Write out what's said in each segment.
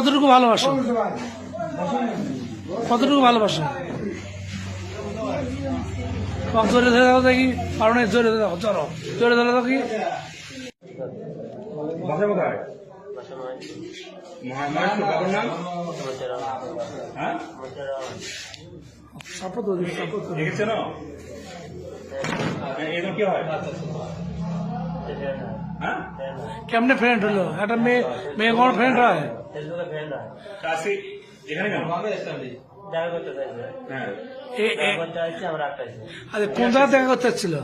কতটুকু ভালোবাসো? কতটুকু ভালোবাসো? জোরে ধরে দাও দেখি, কারণ জোরে ধরে দাও, চলো জোরে ধরে দাও কি। বাসা কোথায়? বাবার নাম? হ্যাঁ সাপোর্ট সাপোর্ট দেখেছে না? এরকম কি হয়? হ্যাঁ কেমনে ফ্রেন্ড হলো? একটা মেয়ে মেয়ে কোন ফ্রেন্ড হয়? কাছে এখানে কেন? হ্যাঁ আরে কোন জায়গায় দেখা করতে চাচ্ছিল?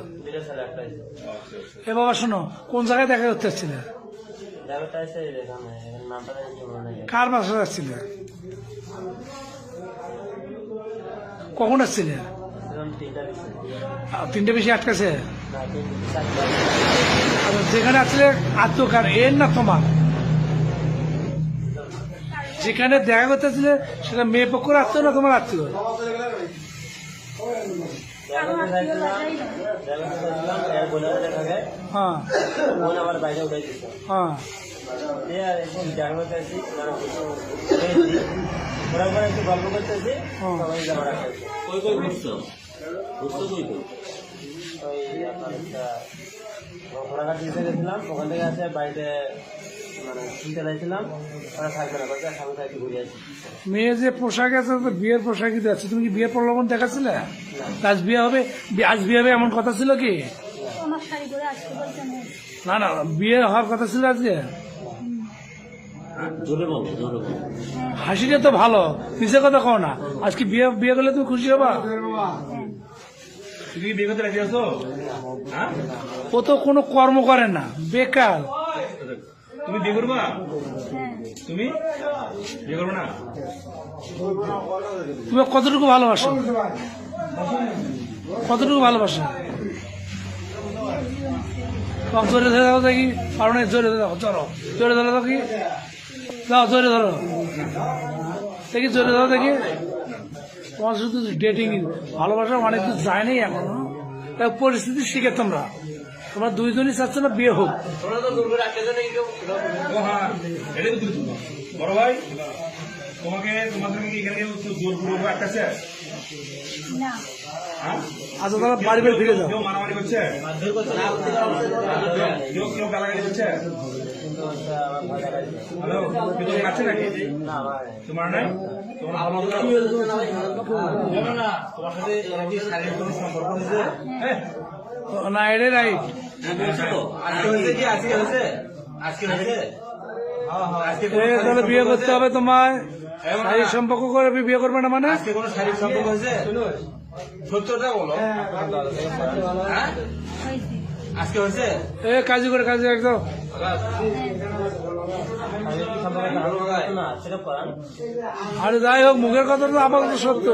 এ বাবা শোনো, কোন জায়গায় দেখা করতে চাচ্ছিল? কার বাসা যাচ্ছিল? কখন আসছিলে? 3টে বেশি আটকাছে। যেখানে আসলে আত্মকার এর না তোমার, যেখানে দেখা করতেছিল সেটা মেয়ে পক্ষের আত্মীয় না তোমার আত্মীয়? হ্যাঁ হ্যাঁ গল্প করতেছি ঘোড়াঘাট দিতে গেছিলাম, ওখান থেকে আসে বাড়িতে মানে চিন্তা চাইছিলাম, ওরা থাকবে না বলছে স্বামী থাকতে ঘুরে আসি। মেয়ে যে পোশাক আছে তো বিয়ের পোশাকই আছে, তুমি কি বিয়ের প্রলোভন দেখাচ্ছিলে? আজ বিয়ে হবে, আজ বিয়ে হবে এমন কথা ছিল কি? না না, বিয়ে হওয়ার কথা ছিল আজকে। হাসিটা তো ভালো, নিচে কথা কও না। আজকে বিয়ে বিয়ে করলে তুমি খুশি হবা? তুমি বিয়ে করতে রাজি আছো? হ্যাঁ ও তো কোনো কর্ম করে না, বেকার। তুমি বিয়ে করবা? তুমি বিয়ে করবে না? তুমি কতটুকু ভালোবাসো? কতটুকু ভালোবাসো? জোরে ধরে দাও দেখি, কারণ জোরে ধরে দাও, চলো জোরে ধরে দাও কি। দাও জোরে ধরো দেখি, জোরে ধরো দেখি। তোমার শুধু ডেটিং, ভালোবাসা অনেক কিছু যায় নাই এখনো, পরিস্থিতি শিখে তোমরা দুইজনই চাচ্ছ না বিয়ে হোক। বড় ভাই তোমাদের কি এখানে জোর পূর্বক আটকাছে? আচ্ছা তারা বাড়ি বাড়ি ফিরে যাও। কেউ মারামারি করছে? কেউ গালাগালি করছে? আছে নাকি? তোমার নাই? তোমার সাথে শারীরিক কোনো সম্পর্ক হয়েছে? না, এটাই রাইট। তাহলে বিয়ে করতে হবে তোমায়, শারীরিক সম্পর্ক করে বিয়ে করবে না মানে? কোনো শারীরিক সম্পর্ক হয়েছে? সত্যটা বলো। আজকে হয়েছে? কাজী করে কাজে একদম। আরে যাই হোক, মুখের কথা তো আপাতত সত্য।